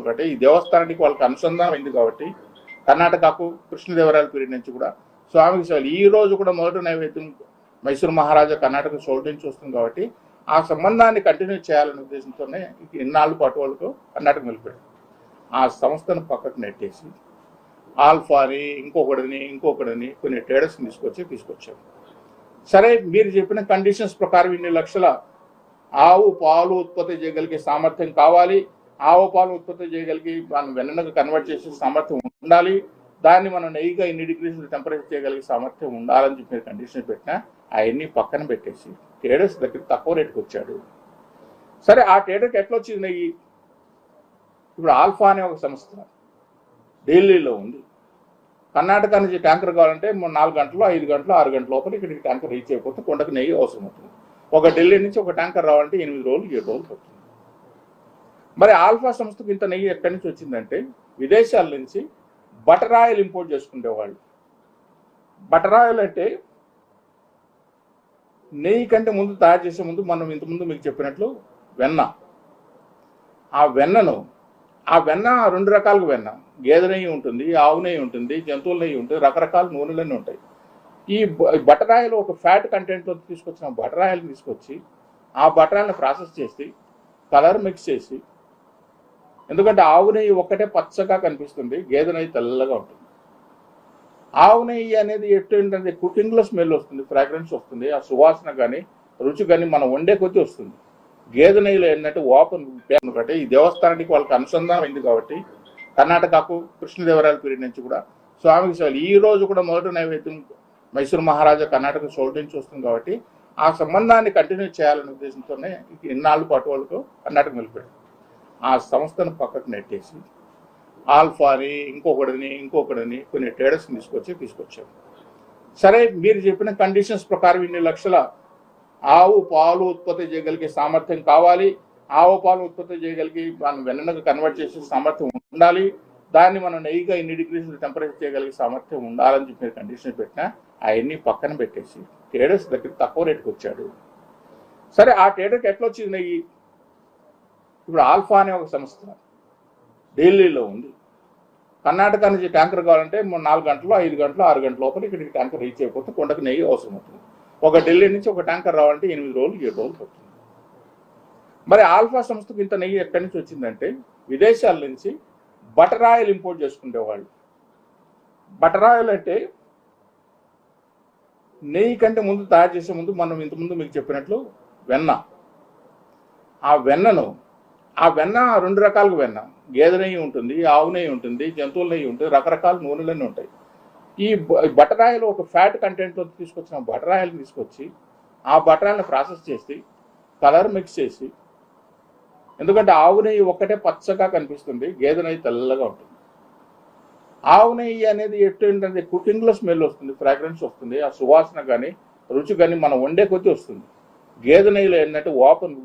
ఎందుకంటే ఈ దేవస్థానానికి వాళ్ళకి అనుసంధానం అయింది కాబట్టి కర్ణాటకకు కృష్ణదేవరాయల పీరియడ్ నుంచి కూడా స్వామికి సేవలు ఈ రోజు కూడా మొదటి నైవేద్యం మైసూరు మహారాజా కర్ణాటక సోల్డ్ నుంచి వస్తుంది కాబట్టి ఆ సంబంధాన్ని కంటిన్యూ చేయాలనే ఉద్దేశంతోనే ఇన్నాళ్ళు పాటు వాళ్ళకు కర్ణాటక నిలిపాడు. ఆ సంస్థను పక్కకు నెట్టేసి ఆల్ఫాని ఇంకొకటిని కొన్ని ట్రేడర్స్ని తీసుకొచ్చారు. సరే, మీరు చెప్పిన కండిషన్స్ ప్రకారం ఇన్ని లక్షల ఆవు పాలు ఉత్పత్తి చేయగలిగే సామర్థ్యం కావాలి, ఆవు పాలు ఉత్పత్తి చేయగలిగి మనం వెన్నకు కన్వర్ట్ చేసే సామర్థ్యం ఉండాలి, దాన్ని మనం నెయ్యిగా ఇన్ని డిగ్రీస్ టెంపరేచర్ చేయగలిగే సామర్థ్యం ఉండాలని చెప్పి మీరు కండిషన్ పెట్టినా అవన్నీ పక్కన పెట్టేసి ట్రేడర్స్ దగ్గర తక్కువ రేటుకి వచ్చాడు. సరే, ఆ ట్రేడర్కి ఎట్లా వచ్చింది నెయ్యి? ఇప్పుడు ఆల్ఫా అనే ఒక సంస్థ ఢిల్లీలో ఉంది. కర్ణాటక నుంచి ట్యాంకర్ కావాలంటే 4 గంటలు 5 గంటలు 6 గంటల లోపల ఇక్కడికి ట్యాంకర్ రీచ్ అయిపోతే కొండకు నెయ్యి అవసరం అవుతుంది. ఒక ఢిల్లీ నుంచి ఒక ట్యాంకర్ రావాలంటే 8 రోజులు 7 రోజులు పడుతుంది. మరి ఆల్ఫా సంస్థకు ఇంత నెయ్యి ఎక్కడి నుంచి వచ్చిందంటే విదేశాల నుంచి బటర్ ఆయిల్ ఇంపోర్ట్ చేసుకునేవాళ్ళు. బటర్ ఆయిల్ అంటే నెయ్యి కంటే ముందు తయారు చేసే ముందు మనం ఇంతకుముందు మీకు చెప్పినట్లు వెన్న. ఆ వెన్న 2 రకాలుగా వెన్న, గేదె నెయ్యి ఉంటుంది, ఆవు నెయ్యి ఉంటుంది, జంతువుల నెయ్యి ఉంటుంది, రకరకాల నూనెలన్నీ ఉంటాయి. ఈ బటర్ ఆయిల్ ఒక ఫ్యాట్ కంటెంట్తో తీసుకొచ్చిన బటర్ ఆయిల్ తీసుకొచ్చి ఆ బటర్ ఆయిల్ని ప్రాసెస్ చేసి కలర్ మిక్స్ చేసి, ఎందుకంటే ఆవు నెయ్యి ఒక్కటే పచ్చగా కనిపిస్తుంది, గేదె నెయ్యి తెల్లగా ఉంటుంది. ఆవు నెయ్యి అనేది ఏంటంటే కుకింగ్లో స్మెల్ వస్తుంది, ఫ్రాగ్రెన్స్ వస్తుంది, ఆ సువాసన కానీ రుచి కానీ మనం వండే కొద్దీ వస్తుంది. గేదె నెయ్యిలో ఏంటంటే ఓపెన్ ఎందుకంటే ఈ దేవస్థానానికి వాళ్ళకి అనుసంధానం అయింది కాబట్టి కర్ణాటకకు కృష్ణదేవరాయల పీరియడ్ నుంచి కూడా స్వామికి సేవలు ఈ రోజు కూడా మొదటి నైవేద్యం మైసూరు మహారాజా కర్ణాటక సోల్డ్ నుంచి వస్తుంది కాబట్టి ఆ సంబంధాన్ని కంటిన్యూ చేయాలనే ఉద్దేశంతోనే ఇన్నాళ్ళు పాటు వాళ్ళకు కర్ణాటక నిలిపాడు. ఆ సంస్థను పక్కకు నెట్టేసి ఆల్ఫాని ఇంకొకటిని కొన్ని ట్రేడర్స్ని తీసుకొచ్చారు. సరే, మీరు చెప్పిన కండిషన్స్ ప్రకారం ఇన్ని లక్షల ఆవు పాలు ఉత్పత్తి చేయగలిగే సామర్థ్యం కావాలి, ఆవు పాలు ఉత్పత్తి చేయగలిగి మనం వెన్నకు కన్వర్ట్ చేసే సామర్థ్యం ఉండాలి, దాన్ని మనం నెయ్యిగా ఇన్ని డిగ్రీస్ టెంపరేచర్ చేయగలిగే సామర్థ్యం ఉండాలని చెప్పి మీరు కండిషన్ పెట్టినా అవన్నీ పక్కన పెట్టేసి ట్రేడర్స్ దగ్గర తక్కువ రేటుకి వచ్చాడు. సరే, ఆ ట్రేడర్కి ఎట్లా వచ్చింది నెయ్యి? ఇప్పుడు ఆల్ఫా అనే ఒక సంస్థ ఢిల్లీలో ఉంది. కర్ణాటక నుంచి ట్యాంకర్ కావాలంటే 4 గంటలు 5 గంటలు 6 గంటల లోపల ఇక్కడికి ట్యాంకర్ రీచ్ అయిపోతే కొండకు నెయ్యి అవసరం అవుతుంది. ఒక ఢిల్లీ నుంచి ఒక ట్యాంకర్ రావాలంటే 8 రోజులు 7 రోజులు పడుతుంది. మరి ఆల్ఫా సంస్థకు ఇంత నెయ్యి ఎక్కడి నుంచి వచ్చిందంటే విదేశాల నుంచి బటర్ ఆయిల్ ఇంపోర్ట్ చేసుకునేవాళ్ళు. బటర్ ఆయిల్ అంటే నెయ్యి కంటే ముందు తయారు చేసే ముందు మనం ఇంతకుముందు మీకు చెప్పినట్లు వెన్న. ఆ వెన్న 2 రకాలుగా వెన్న, గేదె నెయ్యి ఉంటుంది, ఆవు నెయ్యి ఉంటుంది, జంతువుల నెయ్యి ఉంటుంది, రకరకాల నూనెలన్నీ ఉంటాయి. ఈ బటర్ ఆయిల్ ఒక ఫ్యాట్ కంటెంట్తో తీసుకొచ్చిన బటర్ ఆయిల్ని తీసుకొచ్చి ఆ బటర్ ఆయిల్ని ప్రాసెస్ చేసి కలర్ మిక్స్ చేసి, ఎందుకంటే ఆవు నెయ్యి ఒక్కటే పచ్చగా కనిపిస్తుంది, గేదె నెయ్యి తెల్లగా ఉంటుంది. ఆవు నెయ్యి అనేది ఏంటంటే కుకింగ్లో స్మెల్ వస్తుంది, ఫ్రాగ్రెన్స్ వస్తుంది, ఆ సువాసన కానీ రుచి కానీ మనం వండే కొద్దీ వస్తుంది. గేదె నెయ్యిలో ఏంటంటే ఓపెన్